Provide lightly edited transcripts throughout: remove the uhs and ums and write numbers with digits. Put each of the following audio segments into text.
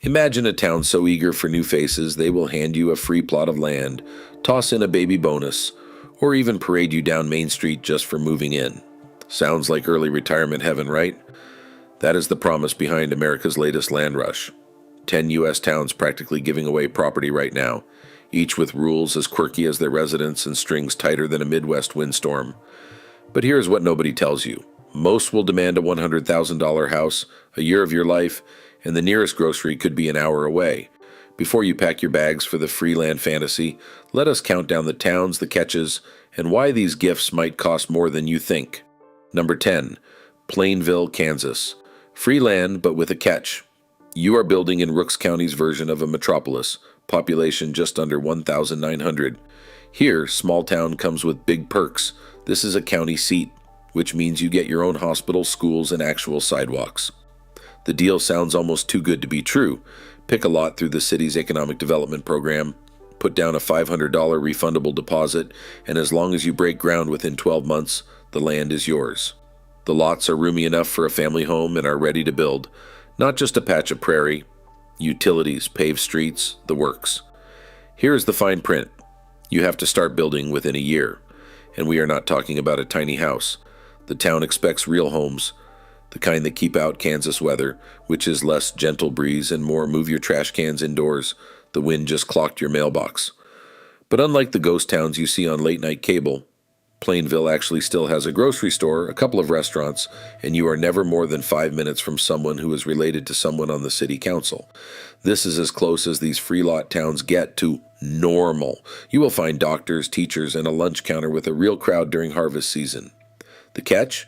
Imagine a town so eager for new faces they will hand you a free plot of land, toss in a baby bonus, or even parade you down Main Street just for moving in. Sounds like early retirement heaven, right? That is the promise behind America's latest land rush. 10 U.S. towns practically giving away property right now, each with rules as quirky as their residents and strings tighter than a Midwest windstorm. But here's what nobody tells you. Most will demand a $100,000 house, a year of your life, and the nearest grocery could be an hour away. Before you pack your bags for the free land fantasy, let us count down the towns, the catches, and why these gifts might cost more than you think. Number 10, Plainville, Kansas. Free land, but with a catch. You are building in Rooks County's version of a metropolis, population just under 1,900. Here, small town comes with big perks. This is a county seat, which means you get your own hospital, schools, and actual sidewalks. The deal sounds almost too good to be true. Pick a lot through the city's economic development program, put down a $500 refundable deposit, and as long as you break ground within 12 months, the land is yours. The lots are roomy enough for a family home and are ready to build. Not just a patch of prairie, utilities, paved streets, the works. Here is the fine print. You have to start building within a year. And we are not talking about a tiny house. The town expects real homes, the kind that keep out Kansas weather, which is less gentle breeze and more move your trash cans indoors. The wind just clocked your mailbox. But unlike the ghost towns you see on late night cable, Plainville actually still has a grocery store, a couple of restaurants, and you are never more than 5 minutes from someone who is related to someone on the city council. This is as close as these free lot towns get to normal. You will find doctors, teachers, and a lunch counter with a real crowd during harvest season. The catch?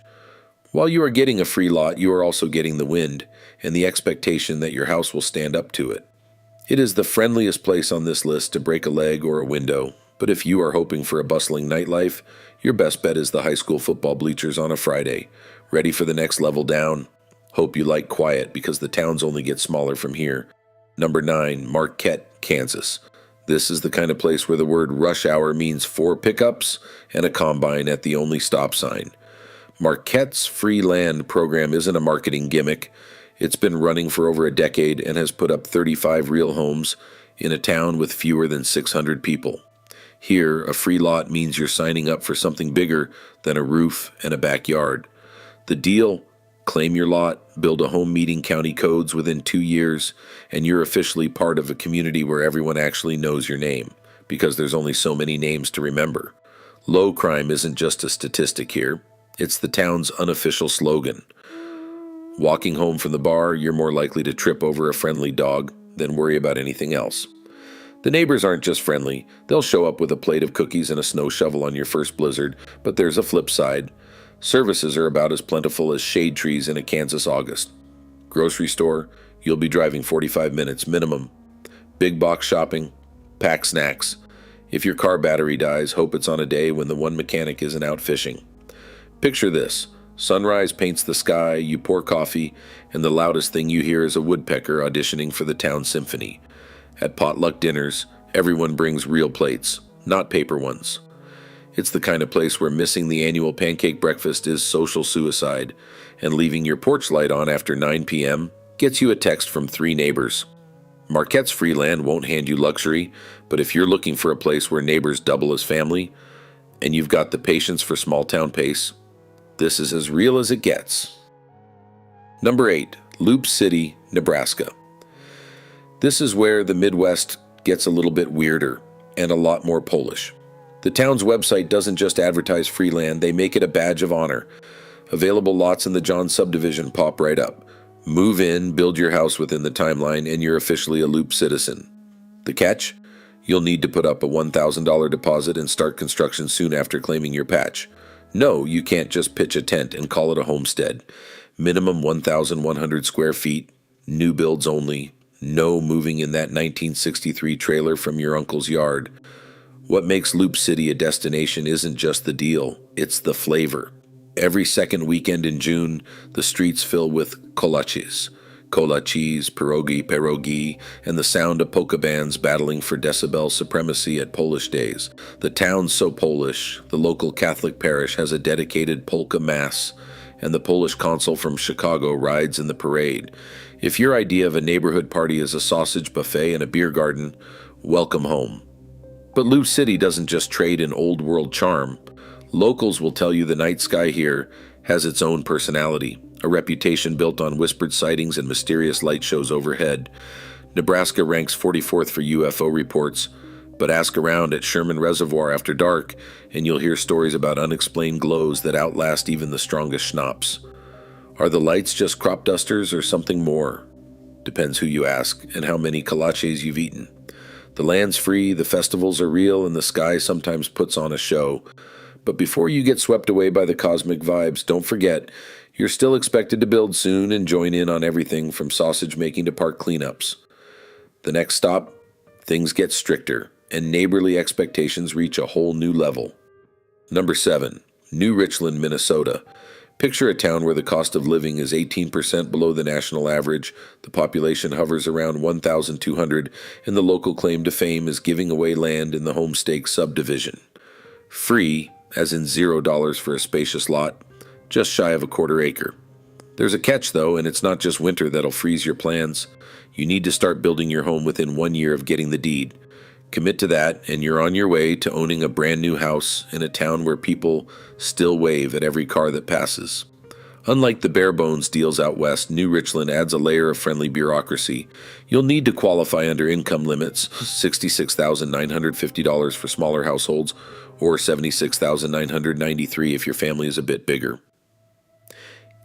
While you are getting a free lot, you are also getting the wind and the expectation that your house will stand up to it. It is the friendliest place on this list to break a leg or a window, but if you are hoping for a bustling nightlife, your best bet is the high school football bleachers on a Friday. Ready for the next level down? Hope you like quiet because the towns only get smaller from here. Number 9, Marquette, Kansas. This is the kind of place where the word rush hour means 4 pickups and a combine at the only stop sign. Marquette's free land program isn't a marketing gimmick. It's been running for over a decade and has put up 35 real homes in a town with fewer than 600 people. Here, a free lot means you're signing up for something bigger than a roof and a backyard. The deal? Claim your lot, build a home meeting county codes within 2 years, and you're officially part of a community where everyone actually knows your name, because there's only so many names to remember. Low crime isn't just a statistic here. It's the town's unofficial slogan. Walking home from the bar, you're more likely to trip over a friendly dog than worry about anything else. The neighbors aren't just friendly. They'll show up with a plate of cookies and a snow shovel on your first blizzard, but there's a flip side. Services are about as plentiful as shade trees in a Kansas August. Grocery store, you'll be driving 45 minutes minimum. Big box shopping, pack snacks. If your car battery dies, hope it's on a day when the one mechanic isn't out fishing. Picture this. Sunrise paints the sky, you pour coffee, and the loudest thing you hear is a woodpecker auditioning for the town symphony. At potluck dinners, everyone brings real plates, not paper ones. It's the kind of place where missing the annual pancake breakfast is social suicide, and leaving your porch light on after 9 p.m. gets you a text from 3 neighbors. Marquette's free land won't hand you luxury, but if you're looking for a place where neighbors double as family, and you've got the patience for small town pace, this is as real as it gets. Number 8, Loup City, Nebraska. This is where the Midwest gets a little bit weirder and a lot more Polish. The town's website doesn't just advertise free land, they make it a badge of honor. Available lots in the John subdivision pop right up. Move in, build your house within the timeline, and you're officially a Loup citizen. The catch? You'll need to put up a $1,000 deposit and start construction soon after claiming your patch. No, you can't just pitch a tent and call it a homestead. Minimum 1,100 square feet, new builds only, no moving in that 1963 trailer from your uncle's yard. What makes Loup City a destination isn't just the deal, it's the flavor. Every second weekend in June, the streets fill with kolaches, pierogi, and the sound of polka bands battling for decibel supremacy at Polish days. The town's so Polish, the local Catholic parish has a dedicated polka mass, and the Polish consul from Chicago rides in the parade. If your idea of a neighborhood party is a sausage buffet and a beer garden, welcome home. But Lou City doesn't just trade in old world charm. Locals will tell you the night sky here has its own personality, a reputation built on whispered sightings and mysterious light shows overhead. Nebraska ranks 44th for UFO reports, but ask around at Sherman Reservoir after dark, and you'll hear stories about unexplained glows that outlast even the strongest schnapps. Are the lights just crop dusters or something more? Depends who you ask and how many kolaches you've eaten. The land's free, the festivals are real, and the sky sometimes puts on a show. But before you get swept away by the cosmic vibes, don't forget, you're still expected to build soon and join in on everything from sausage making to park cleanups. The next stop, things get stricter, and neighborly expectations reach a whole new level. Number 7, New Richland, Minnesota. Picture a town where the cost of living is 18% below the national average, the population hovers around 1,200, and the local claim to fame is giving away land in the Homestake subdivision. Free, as in $0 for a spacious lot, just shy of a quarter acre. There's a catch though, and it's not just winter that'll freeze your plans. You need to start building your home within 1 year of getting the deed. Commit to that, and you're on your way to owning a brand new house in a town where people still wave at every car that passes. Unlike the bare-bones deals out west, New Richland adds a layer of friendly bureaucracy. You'll need to qualify under income limits, $66,950 for smaller households, or $76,993 if your family is a bit bigger.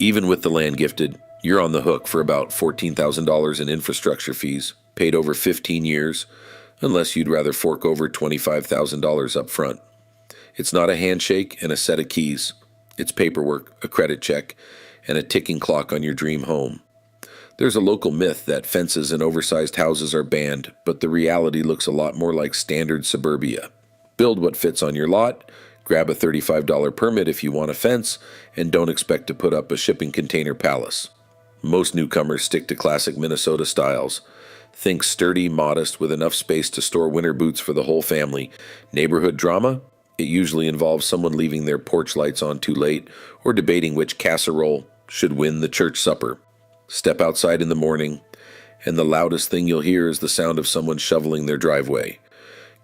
Even with the land gifted, you're on the hook for about $14,000 in infrastructure fees, paid over 15 years, unless you'd rather fork over $25,000 up front. It's not a handshake and a set of keys. It's paperwork, a credit check, and a ticking clock on your dream home. There's a local myth that fences and oversized houses are banned, but the reality looks a lot more like standard suburbia. Build what fits on your lot, grab a $35 permit if you want a fence, and don't expect to put up a shipping container palace. Most newcomers stick to classic Minnesota styles. Think sturdy, modest, with enough space to store winter boots for the whole family. Neighborhood drama? It usually involves someone leaving their porch lights on too late or debating which casserole should win the church supper. Step outside in the morning, and the loudest thing you'll hear is the sound of someone shoveling their driveway.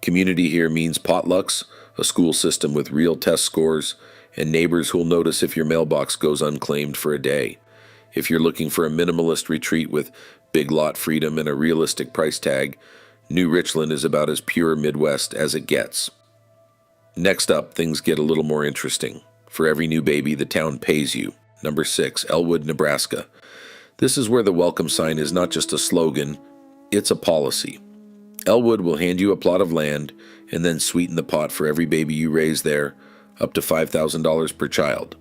Community here means potlucks, a school system with real test scores, and neighbors who'll notice if your mailbox goes unclaimed for a day. If you're looking for a minimalist retreat with big lot freedom and a realistic price tag, New Richland is about as pure Midwest as it gets. Next up, things get a little more interesting. For every new baby, the town pays you. Number 6, Elwood, Nebraska. This is where the welcome sign is not just a slogan, it's a policy. Elwood will hand you a plot of land and then sweeten the pot for every baby you raise there, up to $5,000 per child.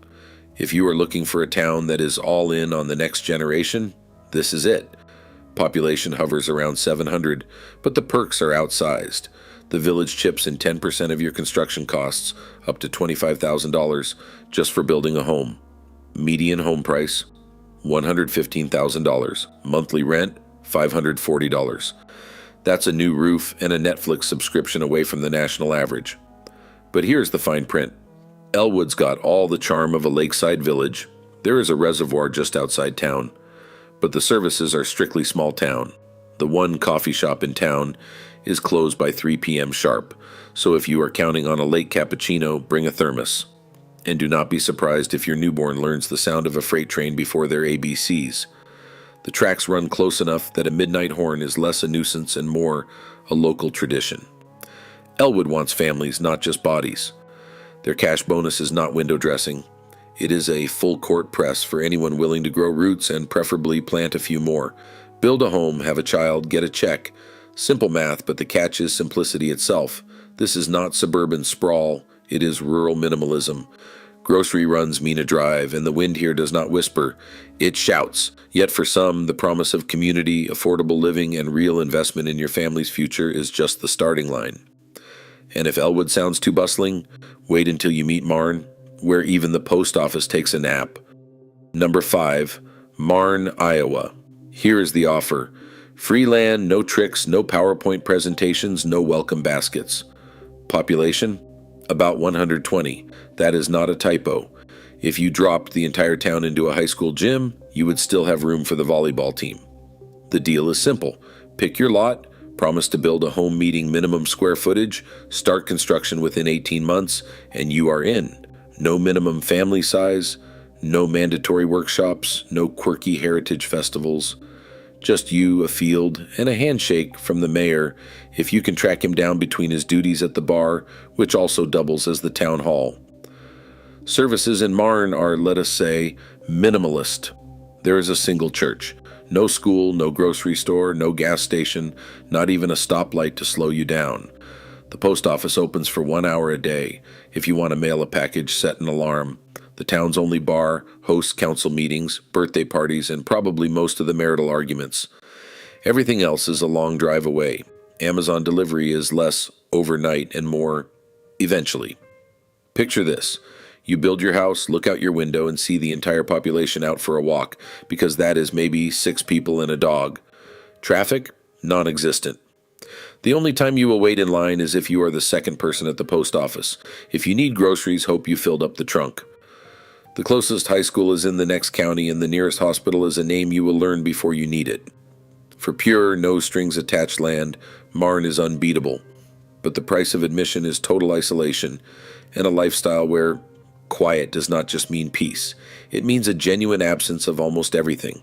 If you are looking for a town that is all in on the next generation, this is it. Population hovers around 700, but the perks are outsized. The village chips in 10% of your construction costs, up to $25,000 just for building a home. Median home price, $115,000. Monthly rent, $540. That's a new roof and a Netflix subscription away from the national average. But here's the fine print. Elwood's got all the charm of a lakeside village. There is a reservoir just outside town, but the services are strictly small town. The one coffee shop in town is closed by 3 p.m. sharp, so if you are counting on a late cappuccino, bring a thermos. And do not be surprised if your newborn learns the sound of a freight train before their ABCs. The tracks run close enough that a midnight horn is less a nuisance and more a local tradition. Elwood wants families, not just bodies. Their cash bonus is not window dressing. It is a full court press for anyone willing to grow roots and preferably plant a few more. Build a home, have a child, get a check. Simple math, but the catch is simplicity itself. This is not suburban sprawl, it is rural minimalism. Grocery runs mean a drive, and the wind here does not whisper, it shouts. Yet for some, the promise of community, affordable living, and real investment in your family's future is just the starting line. And if Elwood sounds too bustling, wait until you meet Marne, where even the post office takes a nap. Number 5, Marne, Iowa. Here is the offer. Free land, no tricks, no PowerPoint presentations, no welcome baskets. Population? About 120. That is not a typo. If you dropped the entire town into a high school gym, you would still have room for the volleyball team. The deal is simple. Pick your lot, promise to build a home meeting minimum square footage, start construction within 18 months, and you are in. No minimum family size, no mandatory workshops, no quirky heritage festivals. Just you, a field, and a handshake from the mayor if you can track him down between his duties at the bar, which also doubles as the town hall. Services in Marne are, let us say, minimalist. There is a single church. No school, no grocery store, no gas station, not even a stoplight to slow you down. The post office opens for 1 hour a day. If you want to mail a package, set an alarm. The town's only bar hosts council meetings, birthday parties, and probably most of the marital arguments. Everything else is a long drive away. Amazon delivery is less overnight and more eventually. Picture this. You build your house, look out your window, and see the entire population out for a walk, because that is maybe 6 people and a dog. Traffic? Non-existent. The only time you will wait in line is if you are the second person at the post office. If you need groceries, hope you filled up the trunk. The closest high school is in the next county, and the nearest hospital is a name you will learn before you need it. For pure, no-strings-attached land, Marne is unbeatable. But the price of admission is total isolation and a lifestyle where quiet does not just mean peace. It means a genuine absence of almost everything.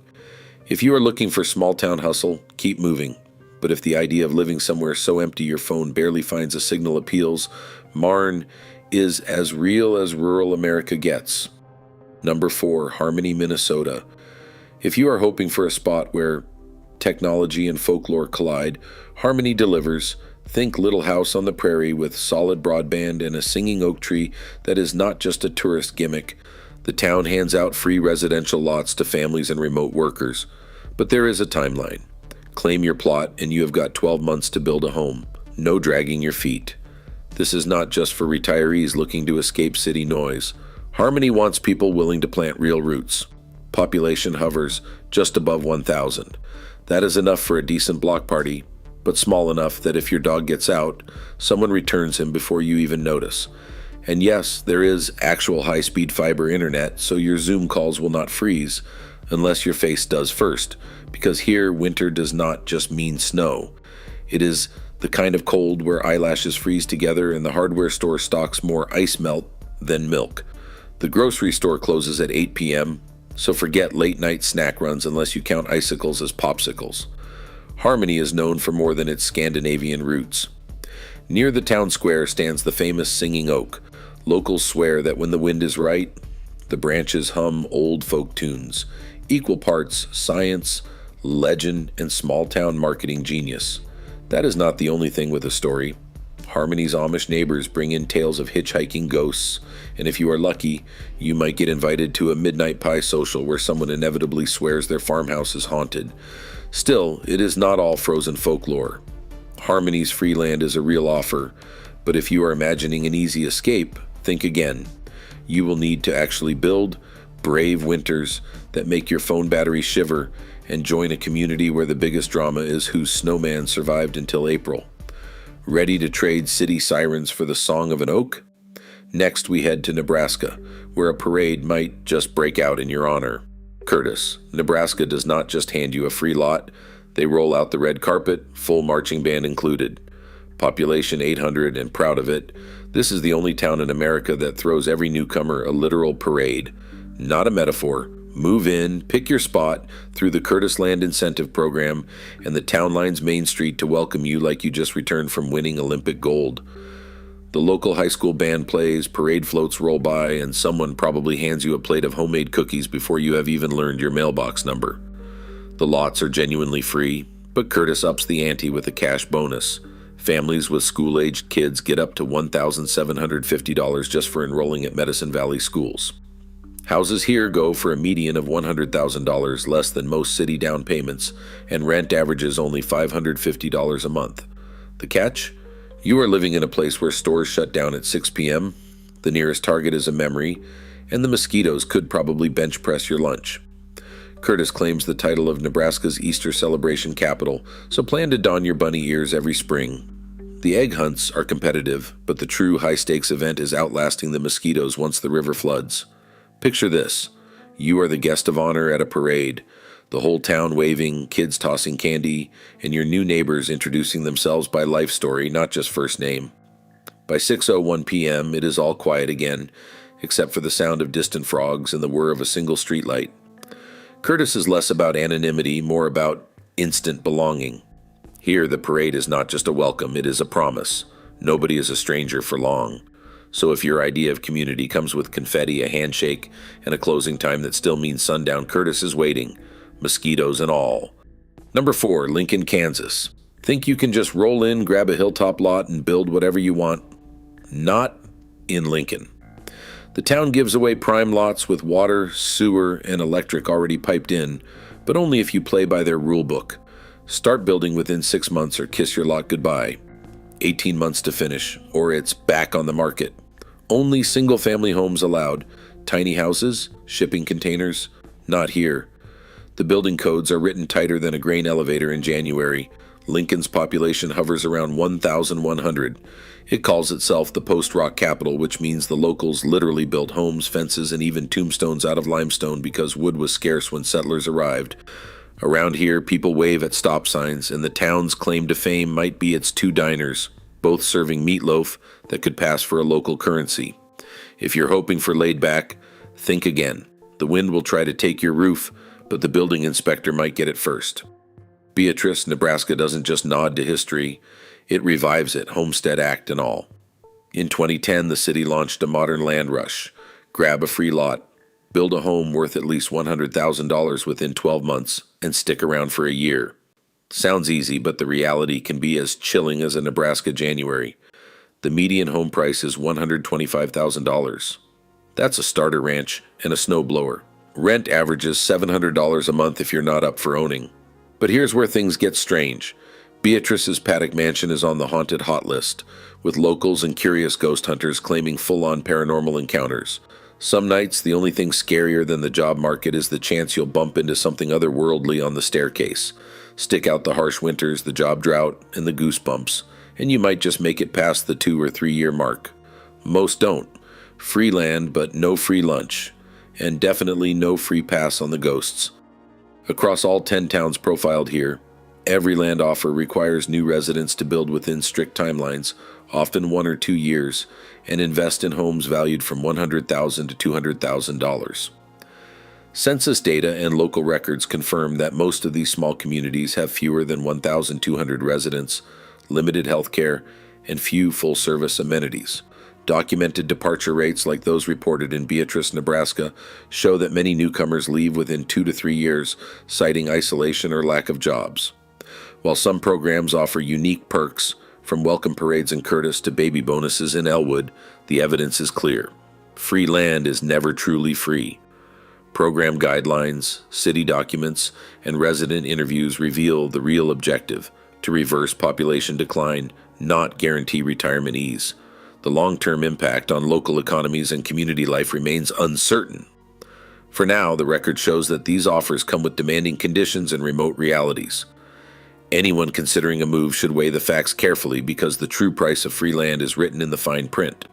If you are looking for small-town hustle, keep moving. But if the idea of living somewhere so empty your phone barely finds a signal appeals, Marne is as real as rural America gets. Number 4, Harmony, Minnesota. If you are hoping for a spot where technology and folklore collide, Harmony delivers. Think Little House on the Prairie with solid broadband and a singing oak tree that is not just a tourist gimmick. The town hands out free residential lots to families and remote workers. But there is a timeline. Claim your plot and you have got 12 months to build a home. No dragging your feet. This is not just for retirees looking to escape city noise. Harmony wants people willing to plant real roots. Population hovers just above 1,000. That is enough for a decent block party, but small enough that if your dog gets out, someone returns him before you even notice. And yes, there is actual high-speed fiber internet, so your Zoom calls will not freeze, unless your face does first, because here winter does not just mean snow. It is the kind of cold where eyelashes freeze together and the hardware store stocks more ice melt than milk. The grocery store closes at 8 p.m., so forget late-night snack runs unless you count icicles as popsicles. Harmony is known for more than its Scandinavian roots. Near the town square stands the famous singing oak. Locals swear that when the wind is right, the branches hum old folk tunes, equal parts science, legend, and small-town marketing genius. That is not the only thing with a story. Harmony's Amish neighbors bring in tales of hitchhiking ghosts, and if you are lucky, you might get invited to a midnight pie social where someone inevitably swears their farmhouse is haunted. Still, it is not all frozen folklore. Harmony's free land is a real offer, but if you are imagining an easy escape, think again. You will need to actually build, brave winters that make your phone battery shiver, and join a community where the biggest drama is whose snowman survived until April. Ready to trade city sirens for the song of an oak? Next, we head to Nebraska, where a parade might just break out in your honor. Curtis, Nebraska does not just hand you a free lot. They roll out the red carpet, full marching band included. Population 800 and proud of it. This is the only town in America that throws every newcomer a literal parade. Not a metaphor. Move in, pick your spot through the Curtis Land Incentive Program, and the town lines Main Street to welcome you like you just returned from winning Olympic gold. The local high school band plays, parade floats roll by, and someone probably hands you a plate of homemade cookies before you have even learned your mailbox number. The lots are genuinely free, but Curtis ups the ante with a cash bonus. Families with school-aged kids get up to $1,750 just for enrolling at Medicine Valley schools. Houses here go for a median of $100,000 less than most city down payments, and rent averages only $550 a month. The catch? You are living in a place where stores shut down at 6 p.m., the nearest Target is a memory, and the mosquitoes could probably bench press your lunch. Curtis claims the title of Nebraska's Easter celebration capital, so plan to don your bunny ears every spring. The egg hunts are competitive, but the true high-stakes event is outlasting the mosquitoes once the river floods. Picture this. You are the guest of honor at a parade. The whole town waving, kids tossing candy, and your new neighbors introducing themselves by life story, not just first name. By 6:01 p.m., it is all quiet again, except for the sound of distant frogs and the whir of a single streetlight. Curtis is less about anonymity, more about instant belonging. Here, the parade is not just a welcome, it is a promise. Nobody is a stranger for long. So if your idea of community comes with confetti, a handshake, and a closing time that still means sundown, Curtis is waiting, mosquitoes and all. Number 4, Lincoln, Kansas. Think you can just roll in, grab a hilltop lot, and build whatever you want? Not in Lincoln. The town gives away prime lots with water, sewer, and electric already piped in, but only if you play by their rule book. Start building within 6 months or kiss your lot goodbye. 18 months to finish, or it's back on the market. Only single-family homes allowed. Tiny houses, shipping containers, not here. The building codes are written tighter than a grain elevator in January. Lincoln's population hovers around 1,100. It calls itself the post-rock capital, which means the locals literally built homes, fences, and even tombstones out of limestone because wood was scarce when settlers arrived. Around here, people wave at stop signs, and the town's claim to fame might be its 2 diners, both serving meatloaf that could pass for a local currency. If you're hoping for laid back, think again. The wind will try to take your roof, but the building inspector might get it first. Beatrice, Nebraska doesn't just nod to history, it revives it, Homestead Act and all. In 2010, the city launched a modern land rush. Grab a free lot, build a home worth at least $100,000 within 12 months, and stick around for a year. Sounds easy, but the reality can be as chilling as a Nebraska January. The median home price is $125,000. That's a starter ranch and a snowblower. Rent averages $700 a month if you're not up for owning. But here's where things get strange. Beatrice's Paddock Mansion is on the haunted hot list, with locals and curious ghost hunters claiming full-on paranormal encounters. Some nights, the only thing scarier than the job market is the chance you'll bump into something otherworldly on the staircase. Stick out the harsh winters, the job drought, and the goosebumps, and you might just make it past the 2 or 3 year mark. Most don't. Free land, but no free lunch. And definitely no free pass on the ghosts. Across all 10 towns profiled here, every land offer requires new residents to build within strict timelines, often 1 or 2 years, and invest in homes valued from $100,000 to $200,000. Census data and local records confirm that most of these small communities have fewer than 1,200 residents, limited health care, and few full-service amenities. Documented departure rates like those reported in Beatrice, Nebraska, show that many newcomers leave within 2 to 3 years, citing isolation or lack of jobs. While some programs offer unique perks, from welcome parades in Curtis to baby bonuses in Elwood, the evidence is clear. Free land is never truly free. Program guidelines, city documents, and resident interviews reveal the real objective: to reverse population decline, not guarantee retirement ease. The long-term impact on local economies and community life remains uncertain. For now, the record shows that these offers come with demanding conditions and remote realities. Anyone considering a move should weigh the facts carefully because the true price of free land is written in the fine print.